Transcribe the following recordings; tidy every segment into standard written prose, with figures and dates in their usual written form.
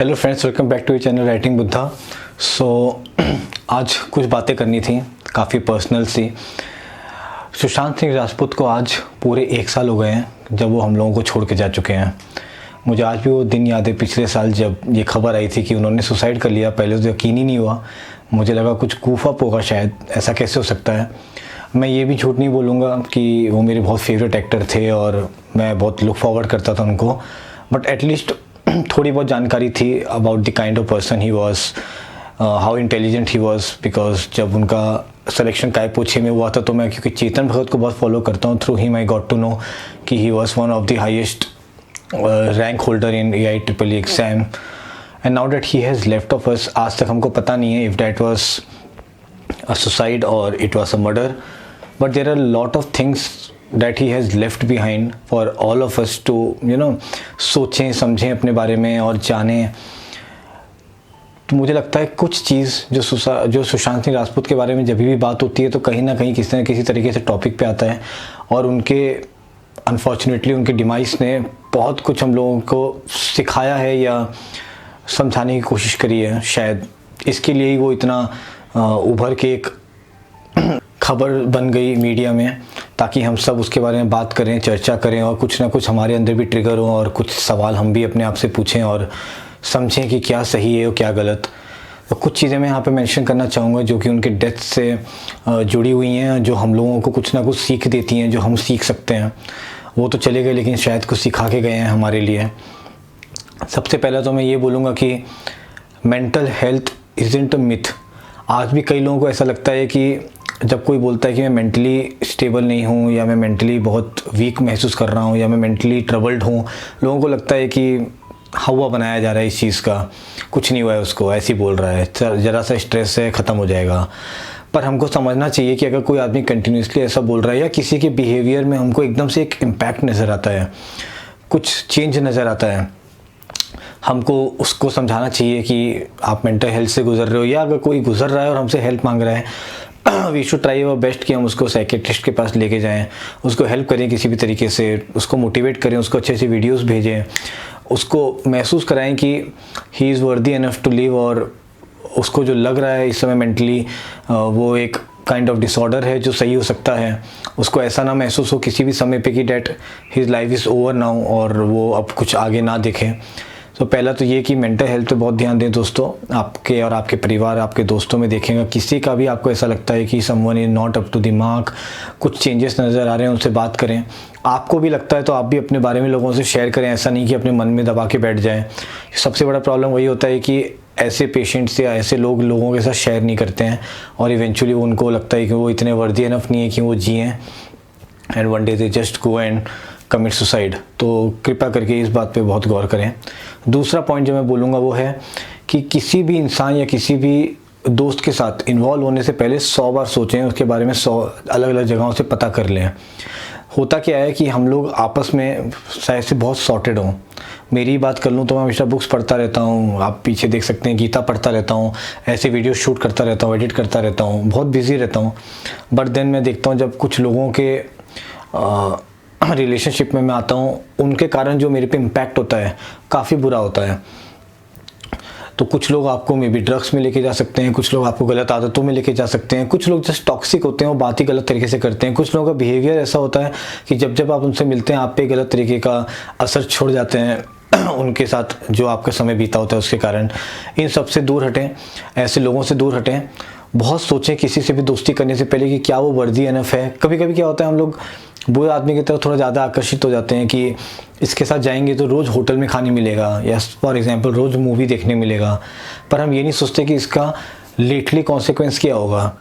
Hello friends, welcome back to your channel writing Buddha. आज कुछ बातें करनी थी, काफ़ी पर्सनल सी। सुशांत सिंह राजपूत को आज पूरे 1 साल हो गए हैं जब वो हम लोगों को छोड़ के जा चुके हैं। मुझे आज भी वो दिन याद है, पिछले साल जब ये खबर आई थी कि उन्होंने सुसाइड कर लिया। पहले तो यकीन ही नहीं हुआ, मुझे लगा कुछ कूफअप होगा शायद, ऐसा कैसे हो सकता है। मैं ये भी झूठ नहीं बोलूँगा कि वो मेरे बहुत फेवरेट एक्टर थे और मैं बहुत लुक फॉरवर्ड करता था उनको, बट एटलीस्ट थोड़ी बहुत जानकारी थी about the kind of person he was, how intelligent he was. Because जब उनका सिलेक्शन काय पूछे में हुआ था तो मैं, क्योंकि चेतन भगत को बहुत फॉलो करता हूँ, through him I got to know कि he was one of the highest rank holder in AIEEE exam and now that he has left of us. आज तक हमको पता नहीं है if that was a suicide और it was a murder, but there are lot of things that he has left behind for all of us to सोचें समझें अपने बारे में और जानें। तो मुझे लगता है कुछ चीज़ जो सुशांत सिंह राजपूत के बारे में जब भी बात होती है तो कहीं ना कहीं किसी न किसी तरीके से टॉपिक पे आता है, और उनके अनफॉर्चुनेटली उनके डिमाइस ने बहुत कुछ हम लोगों को सिखाया है या समझाने की कोशिश करी है। शायद इसके लिए ही वो इतना उभर के एक खबर बन गई मीडिया में, ताकि हम सब उसके बारे में बात करें, चर्चा करें और कुछ ना कुछ हमारे अंदर भी ट्रिगर हो और कुछ सवाल हम भी अपने आप से पूछें और समझें कि क्या सही है और क्या गलत। तो कुछ चीज़ें मैं यहाँ पे मेंशन करना चाहूँगा जो कि उनके डेथ से जुड़ी हुई हैं, जो हम लोगों को कुछ ना कुछ सीख देती हैं, जो हम सीख सकते हैं। वो तो चले गए लेकिन शायद कुछ सिखा के गए हैं हमारे लिए। सबसे पहले तो मैं ये बोलूँगा कि mental health isn't a myth. आज भी कई लोगों को ऐसा लगता है कि जब कोई बोलता है कि मैं मेंटली स्टेबल नहीं हूँ या मैं मेंटली बहुत वीक महसूस कर रहा हूँ या मैं मेंटली ट्रबल्ड हूँ, लोगों को लगता है कि हवा बनाया जा रहा है इस चीज़ का, कुछ नहीं हुआ है उसको, ऐसे ही बोल रहा है, ज़रा सा स्ट्रेस है ख़त्म हो जाएगा। पर हमको समझना चाहिए कि अगर कोई आदमी कंटिन्यूसली ऐसा बोल रहा है या किसी के बिहेवियर में हमको एकदम से एक इम्पैक्ट नज़र आता है, कुछ चेंज नज़र आता है, हमको उसको समझाना चाहिए कि आप मेंटल हेल्थ से गुजर रहे हो, या अगर कोई गुजर रहा है और हमसे हेल्प मांग रहा है, we should try our best कि हम उसको साइकेट्रिस्ट के पास लेके जाएं, उसको हेल्प करें किसी भी तरीके से, उसको मोटिवेट करें, उसको अच्छे अच्छे वीडियोस भेजें, उसको महसूस कराएं कि he is worthy enough to live. और उसको जो लग रहा है इस समय मेंटली वो एक काइंड ऑफ डिसऑर्डर है जो सही हो सकता है, उसको ऐसा ना महसूस हो किसी भी समय पे कि that his life is over now और वो अब कुछ आगे ना देखें। तो पहला तो ये कि मेंटल हेल्थ पे बहुत ध्यान दें दोस्तों, आपके और आपके परिवार, आपके दोस्तों में देखेंगे किसी का भी आपको ऐसा लगता है कि someone is not up to the mark, कुछ चेंजेस नज़र आ रहे हैं, उनसे बात करें। आपको भी लगता है तो आप भी अपने बारे में लोगों से शेयर करें, ऐसा नहीं कि अपने मन में दबा के बैठ जाएं। सबसे बड़ा प्रॉब्लम वही होता है कि ऐसे पेशेंट्स या ऐसे लोगों के साथ शेयर नहीं करते हैं और इवेंचुअली उनको लगता है कि वो इतने वर्दी इनफ नहीं है कि वो जिएँ, and one day they just go and commit suicide. तो कृपया करके इस बात पे बहुत गौर करें। दूसरा पॉइंट जो मैं बोलूँगा वो है कि किसी भी इंसान या किसी भी दोस्त के साथ इन्वॉल्व होने से पहले 100 बार सोचें, उसके बारे में 100 अलग अलग जगहों से पता कर लें। होता क्या है कि हम लोग आपस में शायद से बहुत सॉर्टेड हों। मेरी बात कर लूँ तो मैं हमेशा बुक्स पढ़ता रहता हूँ, आप पीछे देख सकते हैं, गीता पढ़ता रहता हूँ, ऐसे वीडियो शूट करता रहता हूँ, एडिट करता रहता हूँ, बहुत बिजी रहता हूँ। बट देन मैं देखता हूँ जब कुछ लोगों के रिलेशनशिप में मैं आता हूँ, उनके कारण जो मेरे पे इम्पैक्ट होता है काफ़ी बुरा होता है। तो कुछ लोग आपको मे बी ड्रग्स में लेके जा सकते हैं, कुछ लोग आपको गलत आदतों में लेके जा सकते हैं, कुछ लोग जस्ट टॉक्सिक होते हैं और बात ही गलत तरीके से करते हैं, कुछ लोगों का बिहेवियर ऐसा होता है कि जब आप उनसे मिलते हैं आप पे गलत तरीके का असर छोड़ जाते हैं उनके साथ जो आपका समय बीता होता है उसके कारण। इन सब से दूर हटें, ऐसे लोगों से दूर हटें। बहुत सोचें किसी से भी दोस्ती करने से पहले कि क्या वो वर्दी इनफ है। कभी कभी क्या होता है, हम लोग बुरे आदमी की तरफ थोड़ा ज़्यादा आकर्षित हो जाते हैं कि इसके साथ जाएंगे तो रोज़ होटल में खाने मिलेगा या फॉर एग्जांपल रोज़ मूवी देखने मिलेगा, पर हम ये नहीं सोचते कि इसका लेटली कॉन्सिक्वेंस क्या होगा।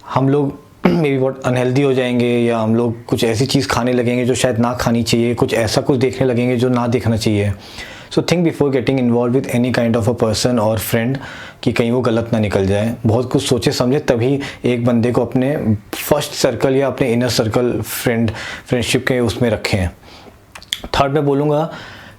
हम लोग मे बी बहुत अनहेल्दी हो जाएंगे, या हम लोग कुछ ऐसी चीज़ खाने लगेंगे जो शायद ना खानी चाहिए, कुछ ऐसा कुछ देखने लगेंगे जो ना देखना चाहिए। So think before getting involve with any kind of a person और फ्रेंड कि कहीं वो गलत ना निकल जाए। बहुत कुछ सोचे समझे तभी एक बंदे को अपने फर्स्ट सर्कल या अपने इनर सर्कल फ्रेंडशिप के उसमें रखें। थर्ड मैं बोलूँगा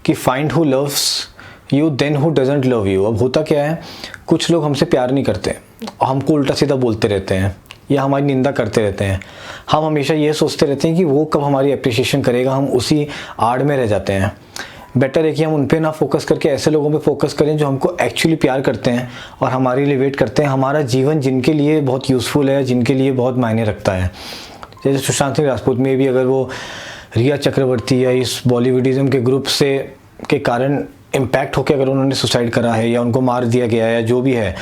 कि find who loves you then who doesn't love you. अब होता क्या है, कुछ लोग हमसे प्यार नहीं करते, हमको उल्टा सीधा बोलते रहते हैं या हमारी निंदा करते रहते हैं। हम हमेशा ये सोचते रहते हैं कि वो कब हमारी अप्रिसिएशन करेगा, हम उसी आड़ में रह जाते हैं। बेटर है कि हम उन पे ना फोकस करके ऐसे लोगों पे फोकस करें जो हमको एक्चुअली प्यार करते हैं और हमारे लिए वेट करते हैं, हमारा जीवन जिनके लिए बहुत यूज़फुल है, जिनके लिए बहुत मायने रखता है। जैसे सुशांत सिंह राजपूत में भी अगर वो रिया चक्रवर्ती या इस बॉलीवुडिज्म के ग्रुप से के कारण इम्पैक्ट होकर अगर उन्होंने सुसाइड करा है या उनको मार दिया गया है या जो भी है,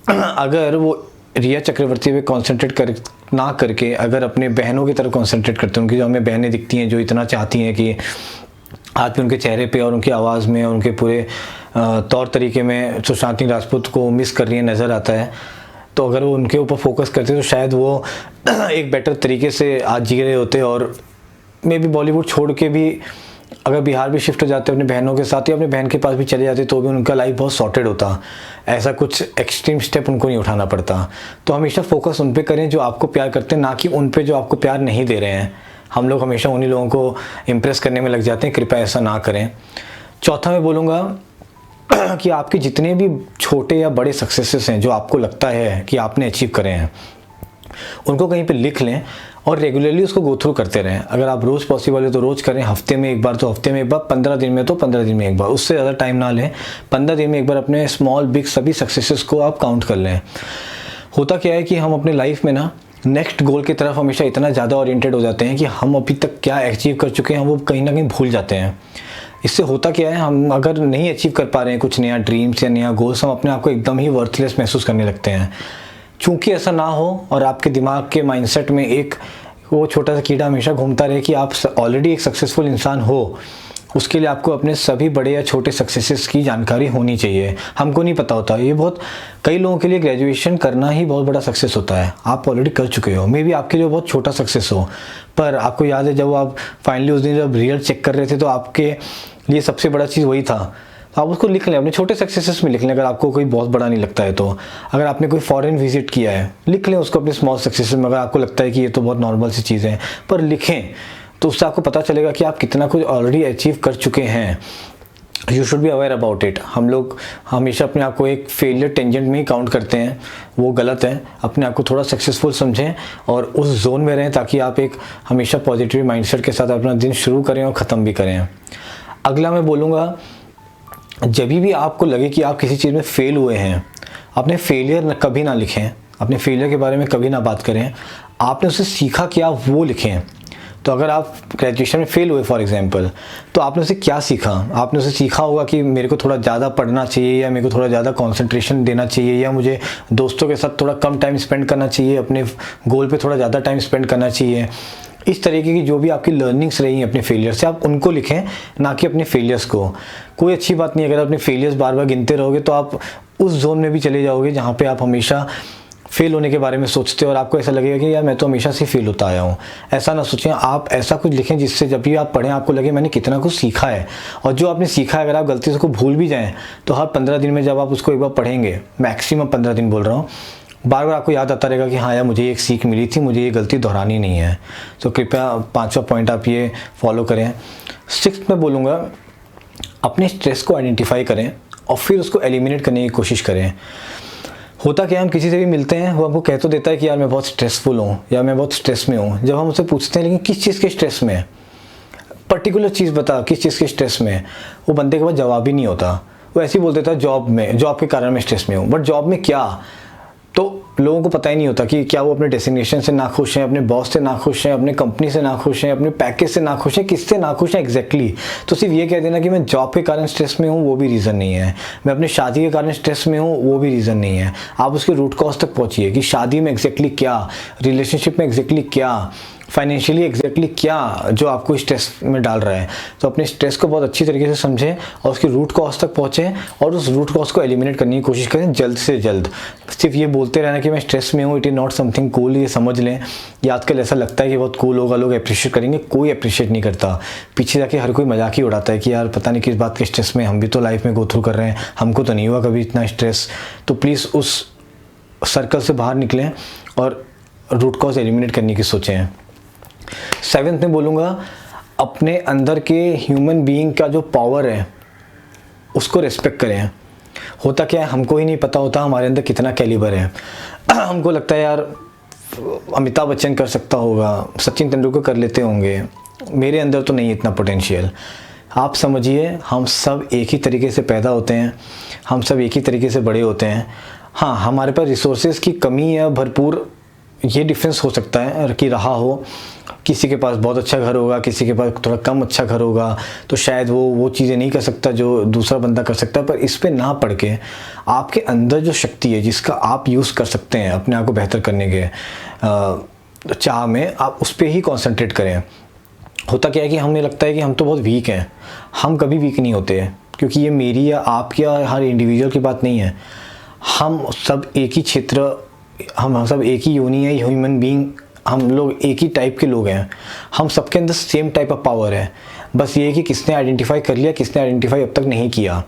अगर वो रिया चक्रवर्ती पे कॉन्सेंट्रेट ना करके अगर अपने बहनों की तरफ कॉन्सेंट्रेट करते हैं, उनकी जो हमें बहनें दिखती हैं जो इतना चाहती हैं कि आज भी उनके चेहरे पे और उनकी आवाज़ में और उनके पूरे तौर तरीके में सुशांत सिंह राजपूत को मिस कर रही है नज़र आता है, तो अगर वो उनके ऊपर फोकस करते तो शायद वो एक बेटर तरीके से आज जी रहे होते और मे बी बॉलीवुड छोड़ के भी अगर बिहार भी शिफ्ट हो जाते अपने बहनों के साथ या अपने बहन के पास भी चले जाते तो भी उनका लाइफ बहुत सॉर्टेड होता, ऐसा कुछ एक्सट्रीम स्टेप उनको नहीं उठाना पड़ता। तो हमेशा फोकस उन पे करें जो आपको प्यार करते हैं, ना कि उन पे जो आपको प्यार नहीं दे रहे हैं। हम लोग हमेशा उन्हीं लोगों को इम्प्रेस करने में लग जाते हैं, कृपया ऐसा ना करें। चौथा मैं बोलूँगा कि आपके जितने भी छोटे या बड़े सक्सेसेस हैं जो आपको लगता है कि आपने अचीव करे हैं, उनको कहीं पे लिख लें और रेगुलरली उसको गो थ्रू करते रहें। अगर आप रोज़ पॉसिबल है तो रोज़ करें, हफ्ते में एक बार तो हफ्ते में एक बार, 15 दिन में तो 15 दिन में एक बार, उससे ज़्यादा टाइम ना लें। 15 दिन में एक बार अपने स्मॉल बिग सभी सक्सेसेस को आप काउंट कर लें। होता क्या है कि हम अपने लाइफ में ना नेक्स्ट गोल की तरफ हमेशा इतना ज़्यादा ओरिएंटेड हो जाते हैं कि हम अभी तक क्या अचीव कर चुके हैं वो कहीं ना कहीं भूल जाते हैं। इससे होता क्या है, हम अगर नहीं अचीव कर पा रहे हैं कुछ नया ड्रीम्स या नया गोल्स, हम अपने आप को एकदम ही वर्थलेस महसूस करने लगते हैं। चूँकि ऐसा ना हो और आपके दिमाग के माइंडसेट में एक वो छोटा सा कीड़ा हमेशा घूमता रहे कि आप ऑलरेडी एक सक्सेसफुल इंसान हो, उसके लिए आपको अपने सभी बड़े या छोटे सक्सेसेस की जानकारी होनी चाहिए। हमको नहीं पता होता, ये बहुत कई लोगों के लिए ग्रेजुएशन करना ही बहुत बड़ा सक्सेस होता है। आप ऑलरेडी कर चुके हो, मे बी आपके लिए बहुत छोटा सक्सेस हो, पर आपको याद है जब आप फाइनली उस दिन जब रिजल्ट चेक कर रहे थे तो आपके लिए सबसे बड़ा चीज़ वही था। तो आप उसको लिख लें, अपने छोटे सक्सेसेस में लिख लें। अगर आपको कोई बहुत बड़ा नहीं लगता है तो अगर आपने कोई फॉरेन विजिट किया है, लिख लें उसको अपने स्मॉल सक्सेसेस में। अगर आपको लगता है कि ये तो बहुत नॉर्मल सी चीज़ है, पर लिखें तो उससे आपको पता चलेगा कि आप कितना कुछ ऑलरेडी अचीव कर चुके हैं। You should be aware about it. हम लोग हमेशा अपने आप को एक फेलियर टेंजेंट में ही काउंट करते हैं, वो गलत है। अपने आप को थोड़ा सक्सेसफुल समझें और उस जोन में रहें ताकि आप एक हमेशा पॉजिटिव माइंडसेट के साथ अपना दिन शुरू करें और ख़त्म भी करें। अगला मैं बोलूँगा, जब भी आपको लगे कि आप किसी चीज़ में फेल हुए हैं, अपने फेलियर कभी ना लिखें, अपने फेलियर के बारे में कभी ना बात करें। आपने उससे सीखा क्या वो लिखें। तो अगर आप ग्रेजुएशन में फेल हुए फॉर एग्जांपल, तो आपने उसे क्या सीखा? आपने उसे सीखा होगा कि मेरे को थोड़ा ज़्यादा पढ़ना चाहिए या मेरे को थोड़ा ज़्यादा कंसंट्रेशन देना चाहिए या मुझे दोस्तों के साथ थोड़ा कम टाइम स्पेंड करना चाहिए, अपने गोल पे थोड़ा ज़्यादा टाइम स्पेंड करना चाहिए। इस तरीके की जो भी आपकी लर्निंग्स रही हैं अपने फेलियर से, आप उनको लिखें, ना कि अपने फेलियर्स को। कोई अच्छी बात नहीं, अगर अपने फेलियर्स बार बार गिनते रहोगे तो आप उस जोन में भी चले जाओगे जहाँ पे आप हमेशा फेल होने के बारे में सोचते हो और आपको ऐसा लगेगा कि यार मैं तो हमेशा से फेल होता आया हूँ। ऐसा ना सोचें, आप ऐसा कुछ लिखें जिससे जब भी आप पढ़ें आपको लगे मैंने कितना कुछ सीखा है। और जो आपने सीखा है अगर आप गलती से उसको भूल भी जाएँ तो हर 15 दिन में जब आप उसको एक बार पढ़ेंगे, मैक्सिमम 15 दिन बोल रहा हूँ, बार बार आपको याद आता रहेगा कि हाँ यार मुझे एक सीख मिली थी, मुझे ये गलती दोहरानी नहीं है। तो कृपया 5वां पॉइंट आप ये फॉलो करें। 6th में बोलूँगा, अपने स्ट्रेस को आइडेंटिफाई करें और फिर उसको एलिमिनेट करने की कोशिश करें। होता क्या है, हम किसी से भी मिलते हैं, वो हमको कह तो देता है कि यार मैं बहुत स्ट्रेसफुल हूँ या मैं बहुत स्ट्रेस में हूँ। जब हम उससे पूछते हैं लेकिन किस चीज़ के स्ट्रेस में, पर्टिकुलर चीज़ बता किस चीज़ के स्ट्रेस में, वो बंदे के पास जवाब ही नहीं होता। वो ऐसे ही बोल देता है जॉब में, जॉब के कारण मैं स्ट्रेस में हूँ। बट जॉब में क्या, तो लोगों को पता ही नहीं होता कि क्या वो अपने डेस्टिनेशन से नाखुश हैं, अपने बॉस से नाखुश हैं, अपने कंपनी से नाखुश हैं, अपने पैकेज से नाखुश हैं, किससे नाखुश हैं एग्जैक्टली। तो सिर्फ ये कह देना कि मैं जॉब के कारण स्ट्रेस में हूँ वो भी रीज़न नहीं है, मैं अपनी शादी के कारण स्ट्रेस में हूँ वो भी रीज़न नहीं है। आप उसके रूट कॉज तक पहुँचिए कि शादी में एग्जैक्टली क्या, रिलेशनशिप में एग्जैक्टली क्या, फाइनेंशियली एग्जैक्टली क्या जो आपको स्ट्रेस में डाल रहा है। तो अपने स्ट्रेस को बहुत अच्छी तरीके से समझें और उसकी रूट कॉज तक पहुँचें और उस रूट कॉज को एलिमिनेट करने की कोशिश करें जल्द से जल्द। सिर्फ ये बोलते रहना कि मैं स्ट्रेस में हूँ, it is not something cool, ये समझ लें। ये आजकल ऐसा लगता है कि बहुत कूल होगा, लोग अप्रिशिएट करेंगे, कोई अप्रिशिएट नहीं करता। पीछे जाके हर कोई मजाक ही उड़ाता है कि यार पता नहीं किस बात के स्ट्रेस में, हम भी तो लाइफ में गो थ्रू कर रहे हैं, हमको तो नहीं हुआ कभी इतना स्ट्रेस। तो प्लीज़ उस सर्कल से बाहर निकलें और रूट कॉज एलिमिनेट करने की सोचें। 7th में बोलूँगा, अपने अंदर के ह्यूमन बीइंग का जो पावर है उसको रिस्पेक्ट करें। होता क्या है, हमको ही नहीं पता होता हमारे अंदर कितना कैलिबर है। हमको लगता है यार अमिताभ बच्चन कर सकता होगा, सचिन तेंदुलकर कर लेते होंगे, मेरे अंदर तो नहीं इतना पोटेंशियल। आप समझिए, हम सब एक ही तरीके से पैदा होते हैं, हम सब एक ही तरीके से बड़े होते हैं। हाँ, हमारे पास रिसोर्सेज की कमी या भरपूर ये डिफरेंस हो सकता है कि रहा हो। किसी के पास बहुत अच्छा घर होगा, किसी के पास थोड़ा कम अच्छा घर होगा, तो शायद वो चीज़ें नहीं कर सकता जो दूसरा बंदा कर सकता है। पर इस पे ना पड़ के आपके अंदर जो शक्ति है जिसका आप यूज़ कर सकते हैं अपने आप को बेहतर करने के चाह में, आप उस पर ही कॉन्सेंट्रेट करें। होता क्या है कि हमें लगता है कि हम तो बहुत वीक हैं। हम कभी वीक नहीं होते हैं, क्योंकि ये मेरी या आपकी या हर इंडिविजुअल की बात नहीं है। हम सब एक ही क्षेत्र, हम सब एक ही योनि है, ह्यूमन बीइंग, हम लोग एक ही टाइप के लोग हैं। हम सबके अंदर सेम टाइप ऑफ पावर है, बस ये है कि किसने आइडेंटिफाई कर लिया, किसने आइडेंटिफाई अब तक नहीं किया।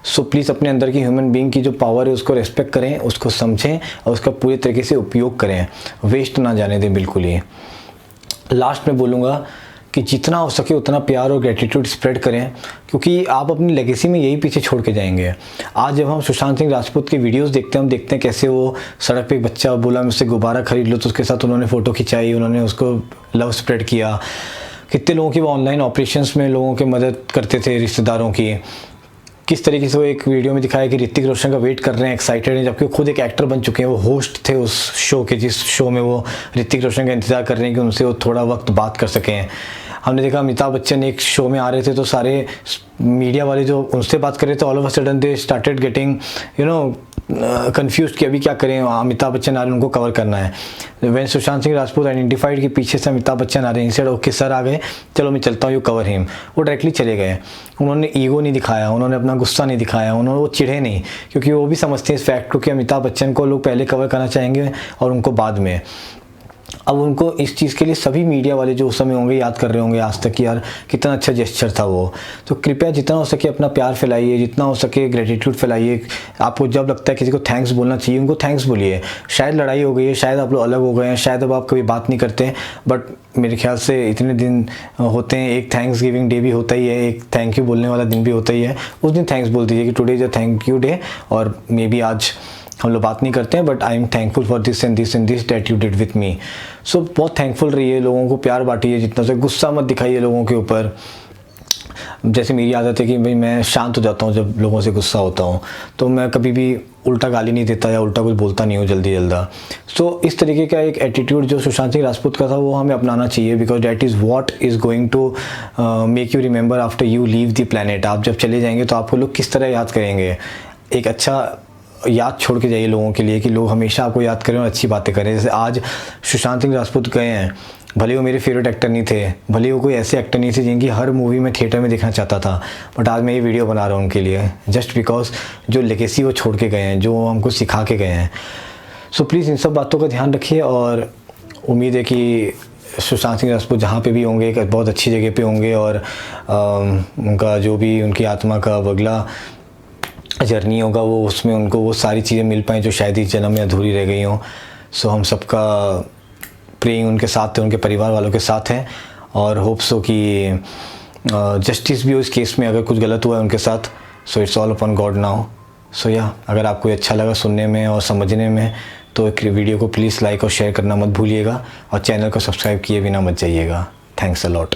सो प्लीज़ अपने अंदर की ह्यूमन बीइंग की जो पावर है उसको रेस्पेक्ट करें, उसको समझें और उसका पूरे तरीके से उपयोग करें, वेस्ट ना जाने दें बिल्कुल ही। लास्ट में बोलूँगा कि जितना हो सके उतना प्यार और ग्रेटिट्यूड स्प्रेड करें, क्योंकि आप अपनी लेगेसी में यही पीछे छोड़ के जाएंगे। आज जब हम सुशांत सिंह राजपूत के वीडियोस देखते हैं, हम देखते हैं कैसे वो सड़क पे एक बच्चा बोला मुझसे गुब्बारा खरीद लो, तो उसके साथ उन्होंने फ़ोटो खिंचाई, उन्होंने उसको लव स्प्रेड किया। कितने लोगों की वो ऑनलाइन ऑपरेशंस में लोगों की मदद करते थे, रिश्तेदारों की। किस तरीके से वो एक वीडियो में दिखाया कि ऋतिक रोशन का वेट कर रहे हैं, एक्साइटेड हैं, जबकि वो खुद एक एक्टर बन चुके हैं। वो होस्ट थे उस शो के, जिस शो में वो ऋतिक रोशन का इंतज़ार कर रहे हैं कि उनसे वो थोड़ा वक्त बात कर सकें। हमने देखा अमिताभ बच्चन एक शो में आ रहे थे, तो सारे मीडिया वाले जो उनसे बात कर रहे थे, all of a sudden they started getting confuse कि अभी क्या करें, अमिताभ बच्चन आ रहे हैं, उनको कवर करना है। व्हेन सुशांत सिंह राजपूत आइडेंटिफाइड कि पीछे से अमिताभ बच्चन आ रहे हैं, इंस्टेड ओके सर आ गए, चलो मैं चलता हूँ, यू कवर हिम, वो डायरेक्टली चले गए। उन्होंने ईगो नहीं दिखाया, उन्होंने अपना गुस्सा नहीं दिखाया, उन्होंने वो चिढ़े नहीं, क्योंकि वो भी समझते हैं इस फैक्ट को कि अमिताभ बच्चन को लोग पहले कवर करना चाहेंगे और उनको बाद में। अब उनको इस चीज़ के लिए सभी मीडिया वाले जो उस समय होंगे याद कर रहे होंगे आज तक कि यार कितना अच्छा जेस्चर था वो। तो कृपया जितना हो सके अपना प्यार फैलाइए, जितना हो सके ग्रेटिट्यूड फैलाइए। आपको जब लगता है किसी को थैंक्स बोलना चाहिए, उनको थैंक्स बोलिए। शायद लड़ाई हो गई है, शायद आप लोग अलग हो गए हैं, शायद अब आप कभी बात नहीं करते, बट मेरे ख्याल से इतने दिन होते हैं, एक थैंक्स गिविंग डे भी होता ही है, एक थैंक यू बोलने वाला दिन भी होता ही है। उस दिन थैंक्स बोल दीजिए कि today is a thank you day, और मे बी आज हम लोग बात नहीं करते हैं, but I am thankful for this and this and this that you did with me. So बहुत थैंकफुल रहिए, लोगों को प्यार बांटिए जितना से, गुस्सा मत दिखाइए लोगों के ऊपर। जैसे मेरी आदत है कि भाई मैं शांत हो जाता हूँ जब लोगों से गुस्सा होता हूँ, तो मैं कभी भी उल्टा गाली नहीं देता या उल्टा कुछ बोलता नहीं हूँ जल्दी। सो इस तरीके का एक एटीट्यूड जो सुशांत सिंह राजपूत का था वो हमें अपनाना चाहिए, because that is what is going to make you remember after you leave the planet. आप जब चले जाएंगे तो आपको लोग किस तरह याद करेंगे, एक अच्छा याद छोड़ के जाइए लोगों के लिए, कि लोग हमेशा आपको याद करें और अच्छी बातें करें। जैसे आज सुशांत सिंह राजपूत गए हैं, भले वो मेरे फेवरेट एक्टर नहीं थे, भले वो कोई ऐसे एक्टर नहीं थे जिनकी हर मूवी में थिएटर में देखना चाहता था, बट आज मैं ये वीडियो बना रहा हूँ उनके लिए, जस्ट बिकॉज जो लेगेसी वो छोड़ के गए हैं, जो हमको सिखा के गए हैं। सो प्लीज़ इन सब बातों का ध्यान रखिए, और उम्मीद है कि सुशांत सिंह राजपूत जहाँ पे भी होंगे एक बहुत अच्छी जगह पे होंगे, और उनका जो भी उनकी आत्मा का अगला जर्नी होगा वो उसमें उनको वो सारी चीज़ें मिल पाएँ जो शायद इस जन्म में अधूरी रह गई हों। सो हम सबका प्रेइंग उनके साथ है, उनके परिवार वालों के साथ है, और होप्स हो कि जस्टिस भी हो इस केस में अगर कुछ गलत हुआ है उनके साथ। So it's all upon God now. So या अगर आपको अच्छा लगा सुनने में और समझने में, तो एक वीडियो को प्लीज़ लाइक और शेयर करना मत भूलिएगा, और चैनल को सब्सक्राइब किए बिना मत जाइएगा। Thanks a lot.